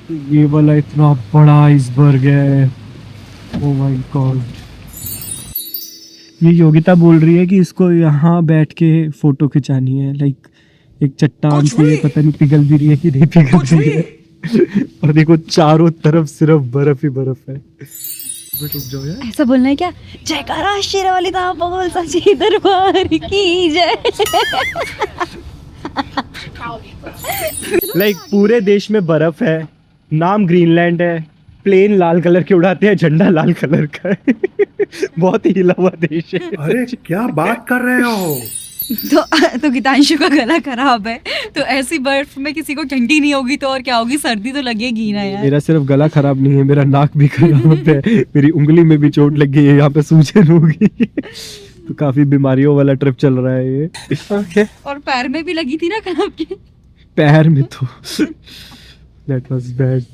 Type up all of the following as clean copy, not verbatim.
ये वाला इतना बड़ा आइसबर्ग है, ओ माय गॉड। ये योगिता बोल रही है कि इसको यहाँ बैठ के फोटो खिंचानी है, लाइक एक चट्टान से, पता नहीं पिघल भी रही है कि नहीं पिघल रही है। और देखो चारों तरफ सिर्फ बर्फ ही बर्फ है। रुक जाओ यार, ऐसा बोलना है क्या? जयकारा शेरावाली दा बोल सच्ची दरबार की जय। लाइक पूरे देश में बर्फ है, नाम ग्रीनलैंड है, प्लेन लाल कलर के उड़ाते हैं, झंडा लाल कलर का है। बहुत ही हिला हुआ देश है। अरे क्या बात कर रहे हो? तो गीतांशु का गला खराब है, तो ऐसी बर्फ में किसी को ठंडी नहीं होगी तो और क्या होगी, सर्दी तो लगेगी ना यार। मेरा सिर्फ गला खराब नहीं है, मेरा नाक भी खराब है, मेरी उंगली में भी चोट लग गई है, यहाँ पे सूजन होगी। तो काफी बीमारियों वाला ट्रिप चल रहा है ये। okay. और पैर में भी लगी थी ना खराब की। पैर में तो that was bad.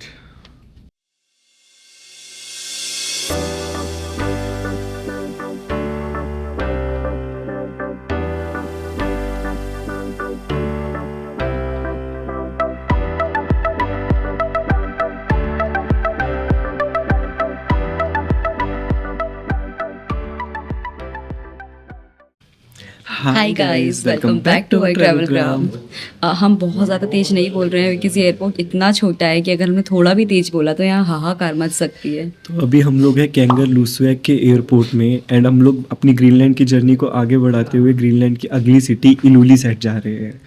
Hi guys, welcome back to my travelgram. हम बहुत ज़्यादा तेज नहीं बोल रहे हैं क्योंकि एयरपोर्ट इतना छोटा है कि अगर हमने थोड़ा भी तेज बोला तो यहाँ हाहाकार मच सकती है। तो अभी हम लोग हैं कैंगरलूसवैक के एयरपोर्ट में एंड हम लोग अपनी ग्रीनलैंड की जर्नी को आगे बढ़ाते हुए ग्रीनलैंड की अगली सिटी इलुलिसैट जा रहे हैं।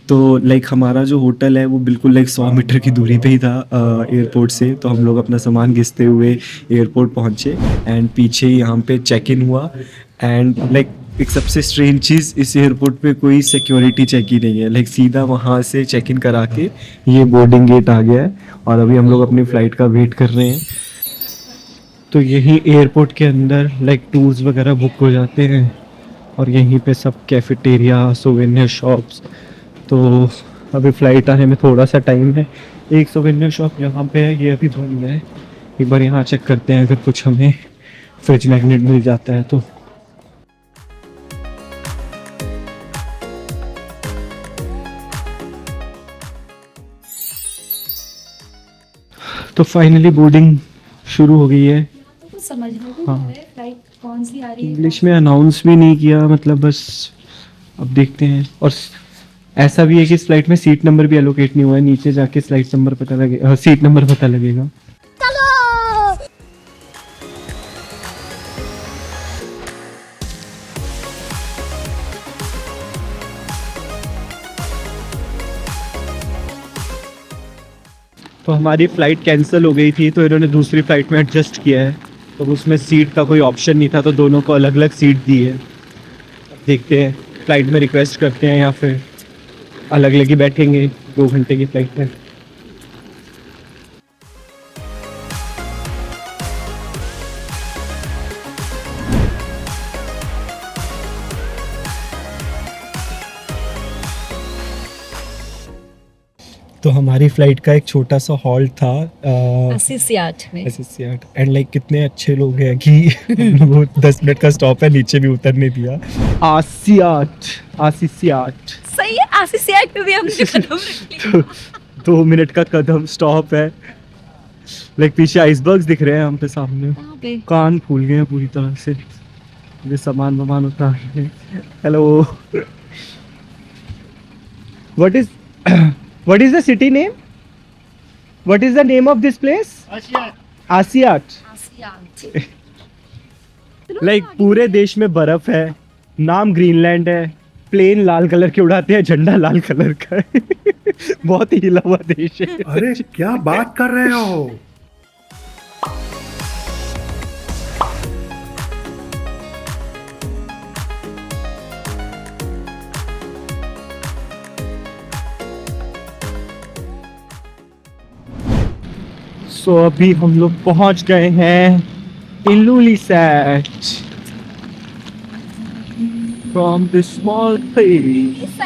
तो लाइक हमारा जो होटल है वो बिल्कुल लाइक 100 मीटर की दूरी पे ही था एयरपोर्ट से। तो हम लोग अपना सामान घिसते हुए एयरपोर्ट पहुँचे एंड पीछे यहाँ पे चेक इन हुआ एंड लाइक एक सबसे स्ट्रेंज चीज़, इस एयरपोर्ट पे कोई सिक्योरिटी चेक ही नहीं है। लाइक सीधा वहाँ से चेक इन करा के ये बोर्डिंग गेट आ गया है और अभी हम लोग अपनी फ़्लाइट का वेट कर रहे हैं। तो यहीं एयरपोर्ट के अंदर लाइक टूर्स वगैरह बुक हो जाते हैं और यहीं पे सब कैफेटेरिया, सोवेनियर शॉप्स। तो अभी फ़्लाइट आने में थोड़ा सा टाइम है। एक सोवेनियर शॉप यहाँ पे है, ये अभी बंद है। एक बार यहाँ चेक करते हैं अगर कुछ हमें फ्रिज मैग्नेट मिल जाता है तो। तो फाइनली बोर्डिंग शुरू हो गई है। तो समझ लो हाँ। फ्लाइट कौन सी आ रही है। इंग्लिश में अनाउंस भी नहीं किया, मतलब बस अब देखते हैं। और ऐसा भी है कि इस फ्लाइट में सीट नंबर भी एलोकेट नहीं हुआ है, नीचे जाके फ्लाइट नंबर पता लगेगा, सीट नंबर पता लगेगा। तो हमारी फ़्लाइट कैंसिल हो गई थी तो इन्होंने दूसरी फ़्लाइट में एडजस्ट किया है। तो उसमें सीट का कोई ऑप्शन नहीं था तो दोनों को अलग अलग सीट दी है। देखते हैं, फ़्लाइट में रिक्वेस्ट करते हैं या फिर अलग अलग ही बैठेंगे 2 घंटे की फ़्लाइट में। तो हमारी फ़्लाइट का एक छोटा सा हॉल्ट था Assisiat में। एंड लाइक कितने अच्छे लोग हैं कि वो 10 मिनट का स्टॉप है, नीचे भी उतरने दिया। आसिसियाट सही है, Assisiat पे भी हमने कदम रख लिया। 2 मिनट का कदम स्टॉप है। लाइक पीछे आइसबर्ग्स दिख रहे हैं हम पे सामने। कहाँ पे? कान फूल गए हैं पूरी तरह से। ये सामान उतार रहे हैं। Hello, What is the city name? What is the name of this place? Asiat. Like पूरे देश में बर्फ है, नाम ग्रीनलैंड है, प्लेन लाल कलर के उड़ाते हैं, झंडा लाल कलर का है। बहुत ही हिला हुआ देश है। अरे क्या बात कर रहे हो? सो अभी हम लोग पहुंच गए हैं Ilulissat from the small place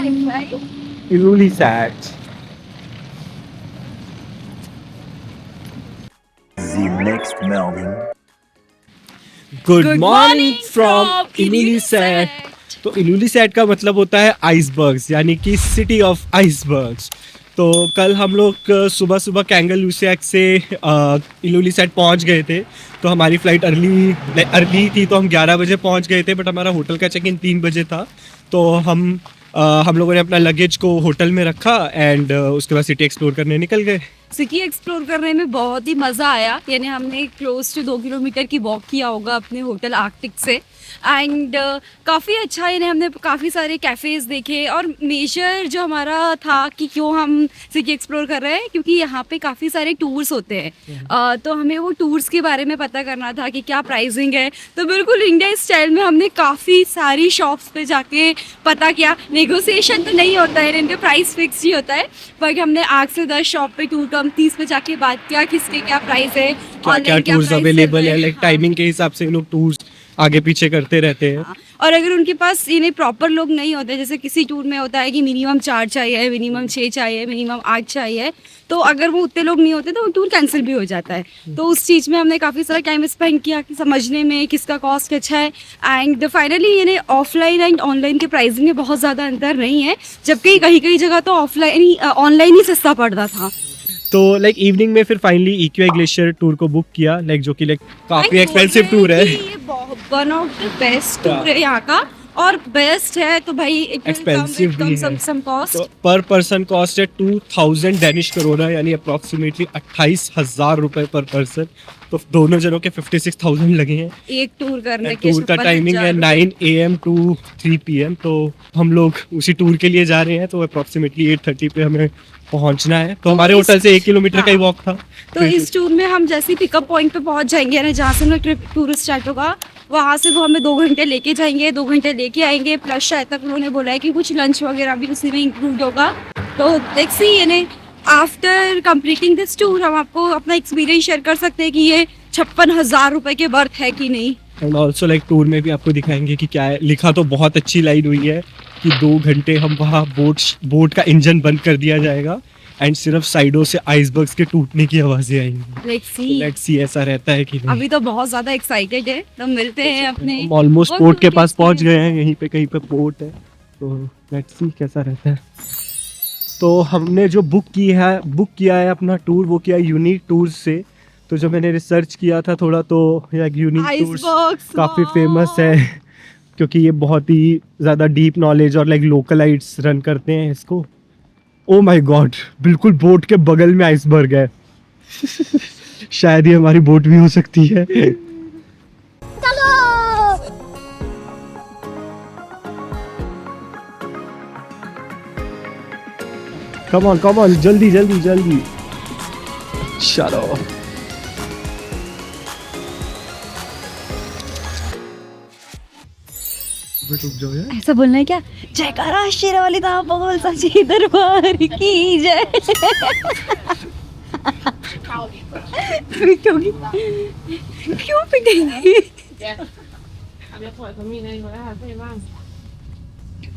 Ilulissat. The next Melbourne. Good morning from Ilulissat. तो इलुलिसैट का मतलब होता है आइसबर्ग्स, यानी कि सिटी ऑफ आइसबर्ग्स। तो कल हम लोग सुबह सुबह कैंगल लूसियाक से इल्यूलिसेट पहुंच गए थे। तो हमारी फ़्लाइट अर्ली थी, तो हम 11 बजे पहुंच गए थे, बट हमारा होटल का चेक इन 3 बजे था। तो हम लोगों ने अपना लगेज को होटल में रखा एंड उसके बाद सिटी एक्सप्लोर करने निकल गए। सिटी एक्सप्लोर करने में बहुत ही मज़ा आया। यानी हमने क्लोज टू 2 किलोमीटर की वॉक किया होगा अपने होटल आर्कटिक से एंड काफ़ी अच्छा। यानी हमने काफ़ी सारे कैफ़ेज़ देखे और मेजर जो हमारा था कि क्यों हम सिटी एक्सप्लोर कर रहे हैं, क्योंकि यहाँ पे काफ़ी सारे टूर्स होते हैं। तो हमें वो टूर्स के बारे में पता करना था कि क्या प्राइसिंग है। तो बिल्कुल इंडिया स्टाइल में हमने काफ़ी सारी शॉप्स पे जाके पता किया। नेगोशिएशन तो नहीं होता है, इनका प्राइस फिक्स ही होता है, बट हमने 8 से 10 शॉप पे टूर कम 30 पे जाके बात किया किसके क्या प्राइस है, क्या क्या टूर्स अवेलेबल है, लाइक टाइमिंग के हिसाब से लोग टूर्स आगे पीछे करते रहते हैं। और अगर उनके पास इन्हें प्रॉपर लोग नहीं होते, जैसे किसी टूर में होता है कि मिनिमम 4 चाहिए, मिनिमम 6 चाहिए, मिनिमम 8 चाहिए, तो अगर वो उतने लोग नहीं होते तो वो टूर कैंसिल भी हो जाता है। तो उस चीज़ में हमने काफ़ी सारा टाइम स्पेंड किया कि समझने में किसका कॉस्ट अच्छा है। एंड फाइनली यानी ऑफलाइन एंड ऑनलाइन के प्राइसिंग में बहुत ज़्यादा अंतर नहीं है, जबकि कहीं कहीं जगह तो ऑनलाइन ही सस्ता पड़ता था। तो लाइक इवनिंग में फिर फाइनली इक्वाई ग्लेशियर टूर को बुक किया, लाइक जो कि लाइक काफ़ी एक्सपेंसिव टूर है। ये one of the best tour है यहाँ का, और बेस्ट है तो भाई एक्सपेंसिव भी है। सम कॉस्ट तो पर पर्सन कॉस्ट है 2000 डेनिश करोना, यानी अप्रॉक्सीमेटली 28,000 रुपए पर पर्सन। तो दोनों जनों के 56,000 लगे हैं। एक टूर करने के। टूर का टाइमिंग है 9 AM to 3 PM। तो हम लोग उसी टूर के लिए जा रहे हैं, तो अप्रॉक्सीमेटली 8:30 पे हमें पहुंचना है। तो हमारे होटल से 1 किलोमीटर का ही वॉक था। तो इस टूर में हम जैसे पिकअप पॉइंट पे पहुंच जाएंगे, यानी जहाँ से हमें ट्रिप टूर स्टार्ट होगा, वहाँ से वो हमें 2 घंटे लेके जाएंगे, 2 घंटे लेके आएंगे, प्लस शायद तक उन्होंने बोला है कि कुछ लंच वगैरह भी उसी में इंक्लूड होगा। तो लेट्स सी, यानी आफ्टर कंप्लीटिंग दिस टूर हम आपको अपना एक्सपीरियंस शेयर कर सकते हैं कि ये 56,000 रुपए के बर्थ है कि नहीं। एंड ऑल्सो लाइक टूर में भी आपको दिखाएंगे कि क्या है। लिखा तो बहुत अच्छी लाइन हुई है कि 2 घंटे हम वहाँ बोट का इंजन बंद कर दिया जाएगा एंड सिर्फ साइडों से आइसबर्ग्स के टूटने की आवाजें आएंगी। लेट्स सी ऐसा रहता है कि नहीं। अभी तो बहुत ज्यादा एक्साइटेड है, तो मिलते हैं अपने। हम ऑलमोस्ट पोर्ट के पास पहुंच गए हैं, यहीं पे कहीं पे पोर्ट है, तो लेट्स सी कैसा रहता है। तो हमने जो बुक किया है अपना टूर, वो किया यूनिक टूर्स से। तो जो मैंने रिसर्च किया था थोड़ा, तो यूनिक टूर्स काफ़ी फेमस है, क्योंकि ये बहुत ही ज़्यादा डीप नॉलेज और लाइक लोकलाइट्स रन करते हैं इसको। ओ माय गॉड, बिल्कुल बोट के बगल में आइसबर्ग है। शायद ये हमारी बोट भी हो सकती है। कम ऑन जल्दी चलो। ऐसा बोलना है क्या? जयकारा शेर वाली दा बोल सच्ची दरबार की जय। क्यों पिटेंगे?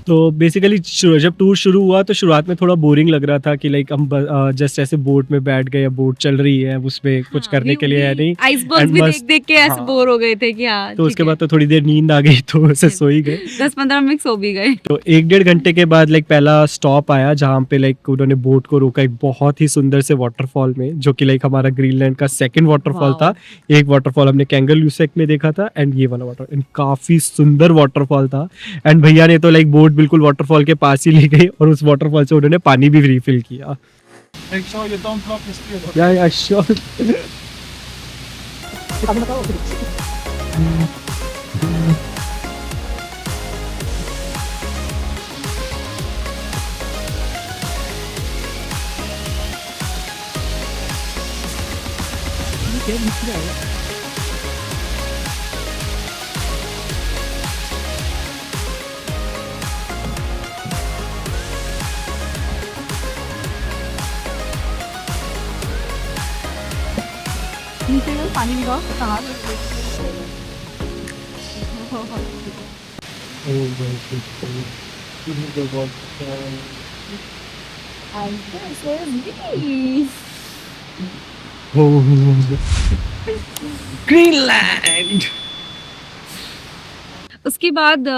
तो बेसिकली जब टूर शुरू हुआ तो शुरुआत में थोड़ा बोरिंग लग रहा था कि लाइक हम जस्ट ऐसे बोट में बैठ गए, या बोट चल रही है, उसमें कुछ करने के लिए है नहीं। आइसबर्ग भी देख के ऐसे बोर हो गए थे कि हाँ। तो उसके बाद तो थोड़ी देर नींद आ गई, तो ऐसे सो ही गए। 10-15 मिनट सो भी गए। तो 1-1.5 घंटे के बाद लाइक पहला स्टॉप आया, जहाँ पे लाइक उन्होंने बोट को रोका एक बहुत ही सुंदर से वाटरफॉल में, जो कि लाइक हमारा ग्रीनलैंड का 2nd वाटरफॉल था। एक वाटरफॉल हमने कैंगल लूसेक में देखा था, एंड ये वाला वाटर काफी सुंदर वाटरफॉल था। एंड भैया ने तो लाइक बोट बिल्कुल वाटरफॉल के पास ही ले गए, और उस वाटरफॉल से उन्होंने पानी भी रिफिल किया। या श्योर। पानी भी कहाँ? ग्रीनलैंड। उसके बाद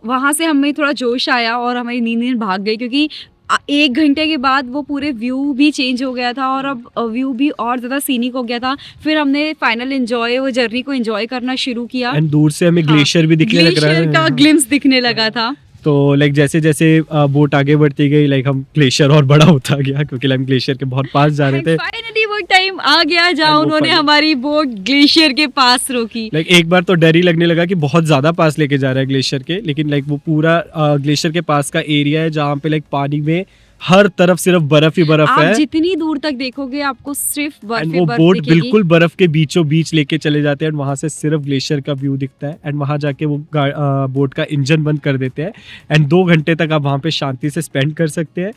वहाँ से हमें थोड़ा जोश आया और हमारी नींद भाग गई, क्योंकि 1 घंटे के बाद वो पूरे व्यू भी चेंज हो गया था और अब व्यू भी और ज़्यादा सीनिक हो गया था। फिर हमने फाइनल एंजॉय वो जर्नी को एंजॉय करना शुरू किया। एंड दूर से हमें ग्लेशियर भी दिखने लग रहा ग्लेशियर का है। ग्लिम्स दिखने लगा था। तो लाइक जैसे जैसे बोट आगे बढ़ती गई, लाइक हम ग्लेशियर और बड़ा होता गया क्योंकि हम ग्लेशियर के बहुत पास जा रहे थे। फाइनली वो टाइम आ गया जहाँ And वो उन्होंने final- हमारी बोट ग्लेशियर के पास रोकी। लाइक एक बार तो डर ही लगने लगा कि बहुत ज्यादा पास लेके जा रहा है ग्लेशियर के, लेकिन लाइक वो पूरा ग्लेशियर के पास का एरिया है जहाँ पे लाइक पानी में हर तरफ सिर्फ बर्फ ही बर्फ आप है। जितनी दूर तक देखोगे आपको सिर्फ बर्फ एंड ही वो बर्फ बोट दिखेगी। बिल्कुल बर्फ के बीचों बीच लेके चले जाते हैं एंड वहां से सिर्फ ग्लेशियर का व्यू दिखता है। एंड वहां जाके वो बोट का इंजन बंद कर देते हैं एंड 2 घंटे तक आप वहां पे शांति से स्पेंड कर सकते हैं।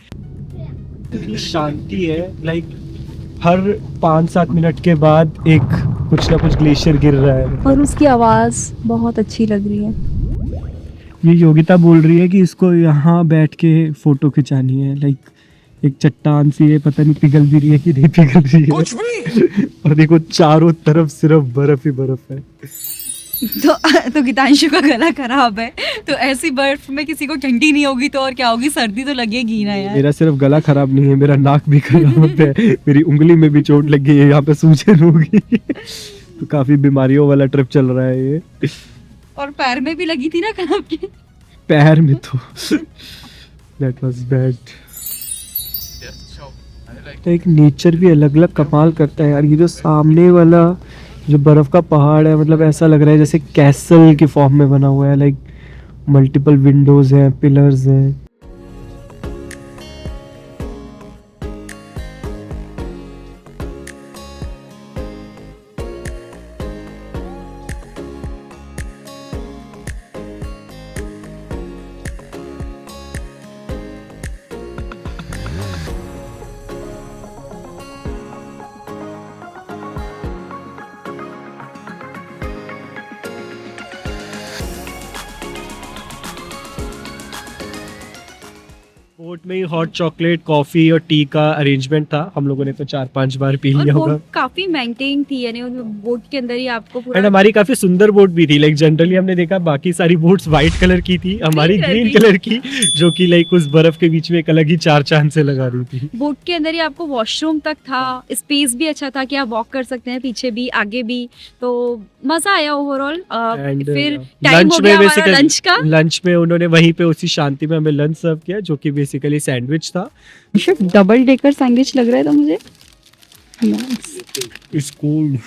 इतनी शांति है, लाइक हर 5-7 मिनट के बाद एक कुछ ना कुछ ग्लेशियर गिर रहा है। और उसकी आवाज़ बहुत अच्छी लग रही है। ये योगिता बोल रही है कि इसको यहाँ बैठ के फोटो खिंचानी है। लाइक एक चट्टान सी है, पता नहीं पिघल भी रही है कि नहीं पिघल रही है, कुछ भी। और देखो चारों तरफ सिर्फ बर्फ ही बर्फ है। तो गीतांशु का गला खराब है, तो ऐसी बर्फ में किसी को ठंडी नहीं होगी तो और क्या होगी, सर्दी तो लगेगी ना यार। मेरा सिर्फ गला खराब नहीं है, मेरा नाक भी खराब है, मेरी उंगली में भी चोट लग गई है, यहाँ पे सूजन होगी। तो काफी बीमारियों वाला ट्रिप चल रहा है ये। और पैर में भी लगी थी ना खराब की। पैर में तो दैट वाज बैड। एक नेचर भी अलग अलग कमाल करता है यार। ये जो सामने वाला जो बर्फ का पहाड़ है, मतलब ऐसा लग रहा है जैसे कैसल के फॉर्म में बना हुआ है। लाइक मल्टीपल विंडोज हैं, पिलर्स हैं। बोट में ही हॉट चॉकलेट, कॉफी और टी का अरेंजमेंट था। हम लोगों ने तो 4-5 बार पी और लिया होगा। बोट काफी मेंटेन थी, यानी बोट के अंदर ही आपको एंड पूरा हमारी काफी सुंदर बोट भी थी। लाइक जनरली हमने देखा बाकी सारी बोट्स व्हाइट कलर की थी, हमारी Green ग्रीन कलर कलर की, जो कि लाइक उस बर्फ के बीच में एक अलग ही चार चांद से लगा रही थी। बोट के अंदर ही आपको वॉशरूम तक था, स्पेस भी अच्छा था कि आप वॉक कर सकते हैं पीछे भी आगे भी। तो मजा आया ओवरऑल। And, फिर टाइम हो लंच गया में हमारा लंच का। लंच में उन्होंने वहीं पे उसी शांति में हमें लंच सर्व किया, जो कि बेसिकली सैंडविच था। डबल डेकर सैंडविच लग रहा है तो मुझे। It's cold.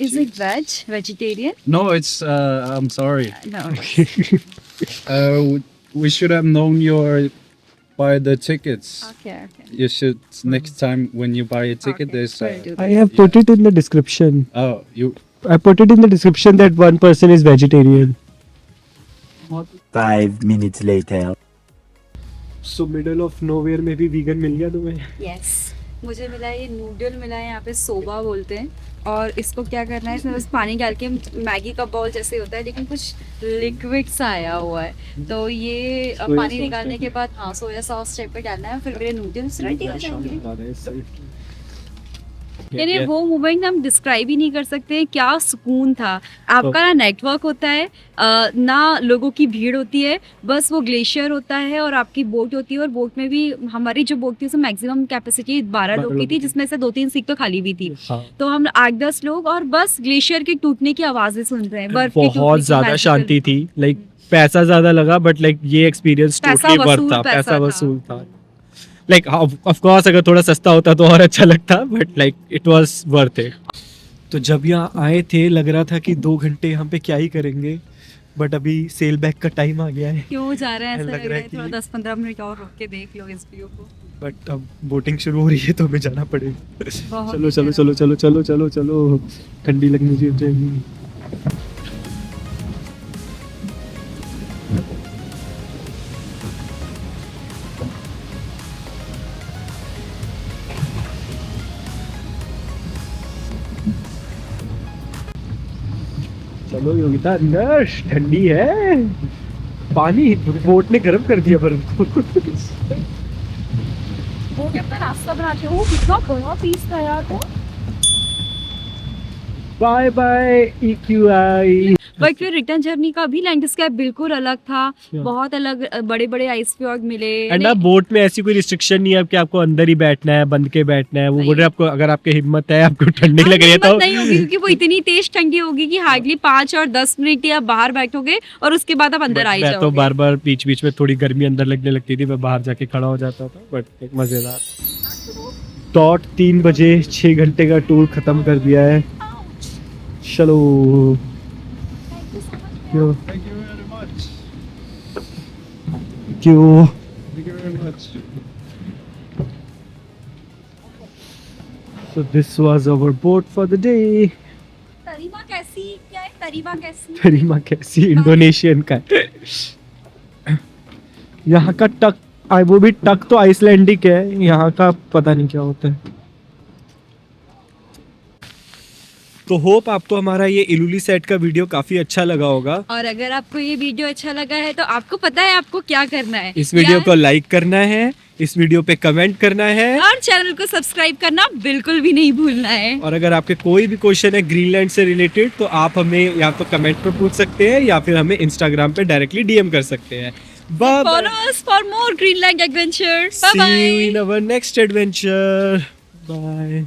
Is it veg vegetarian? No, it's. I'm sorry. No. We should have known your buy the tickets. Okay okay. You should next time when you buy a ticket. Okay, There's. will do I have put it in the description. Oh, you. I put it in the description that one person is vegetarian. 5 minutes later. So middle of nowhere में भी vegan मिल गया तुम्हें? Yes, मुझे मिला ये noodle मिला है, यहाँ पे सोबा बोलते हैं। और इसको क्या करना है, इसमें बस पानी डाल के मैगी का बॉल जैसे होता है लेकिन कुछ लिक्विड सा आया हुआ है। तो ये सोया पानी सॉस निकालने के बाद हाँ सोया सॉस टाइप पे डालना है, फिर मेरे नूडल्स रेडी हो जाएंगे। यानी वो मोमेंट हम डिस्क्राइब ही नहीं कर सकते, क्या सुकून था। आपका ना नेटवर्क होता है, ना लोगों की भीड़ होती है, बस वो ग्लेशियर होता है और आपकी बोट होती है। और बोट में भी हमारी जो बोट थी उसमें मैक्सिमम कैपेसिटी 12 लोग की थी, जिसमें से 2-3 सीट तो खाली भी थी। हाँ। तो हम 8-10 लोग और बस ग्लेशियर के टूटने की आवाजें सुन रहे हैं, बर्फ की टूटने बहुत की ज्यादा magical- शांति थी। लाइक पैसा ज्यादा लगा बट लाइक ये एक्सपीरियंस पैसा टोटली वर्थ वसूल था। पैसा पैसा था। वसूल था। लाइक ऑफ कोर्स अगर थोड़ा सस्ता होता तो और अच्छा लगता, but like it was worth it. तो जब यहाँ आए थे लग रहा था कि 2 घंटे यहाँ पे क्या ही करेंगे, बट अभी सेल बैक का टाइम आ गया है। क्यों जा रहे हैं, ऐसा लग लग रहा रहा है है थोड़ा कि- 10-15 मिनट और रुक के देख लो इस व्यू को। बट अब बोटिंग शुरू हो रही है तो हमें जाना पड़ेगा। बहुत चलो ही चलो चलो चलो चलो चलो चलो, ठंडी लगनी चाहिए। चलो योगिता अंदर, ठंडी है। पानी बोट ने गर्म कर दिया बर्फ को। वो क्या अपना रास्ता बनाते हो, कितना बड़ा पीस था यार वो। Bye bye EQI। बट फिर रिटर्न जर्नी का भी लैंडस्केप बिल्कुल अलग था, Yeah. बहुत अलग, बड़े बड़े आइस फ्यॉर्ड मिले। एंड आप बोट में ऐसी कोई रिस्ट्रिक्शन नहीं है कि आपको अंदर ही बैठना है, बंद के बैठना है। वो बोल रहे हैं आपको, अगर आपकी हिम्मत है, आपको ठंडी लग रही है तो हिम्मत नहीं होगी क्योंकि वो इतनी तेज ठंडी होगी कि हार्डली 5 और 10 मिनट ही आप बाहर बैठोगे और उसके बाद आप अंदर आ मैं तो जाओगे। बार बार बीच बीच में थोड़ी गर्मी अंदर लगने लगती थी, मैं बाहर जाके खड़ा हो जाता था, बट एक मजेदार। डॉट 3 बजे 6 घंटे का टूर खत्म कर दिया है। चलो क्यों Thank you very much. क्यों Thank you very much. So this was our boat for the day. तरीमा कैसी, क्या है तरीमा कैसी? तरीमा कैसी इंडोनेशियन का है। यहाँ का टक वो भी टक तो आइसलैंडिक है, यहाँ का पता नहीं क्या होता है। तो होप आपको हमारा ये इलुली सेट का वीडियो काफी अच्छा लगा होगा। और अगर आपको ये वीडियो अच्छा लगा है तो आपको पता है आपको क्या करना है। इस वीडियो को लाइक करना है, इस वीडियो पे कमेंट करना है, और चैनल को सब्सक्राइब करना बिल्कुल भी नहीं भूलना है। और अगर आपके कोई भी क्वेश्चन है ग्रीनलैंड से रिलेटेड तो आप हमें या तो कमेंट पर पूछ सकते हैं या फिर हमें इंस्टाग्राम पे डायरेक्टली डीएम कर सकते हैं। Bye bye, Follow us for more Greenland adventures. Bye see you bye. in our next adventure. Bye.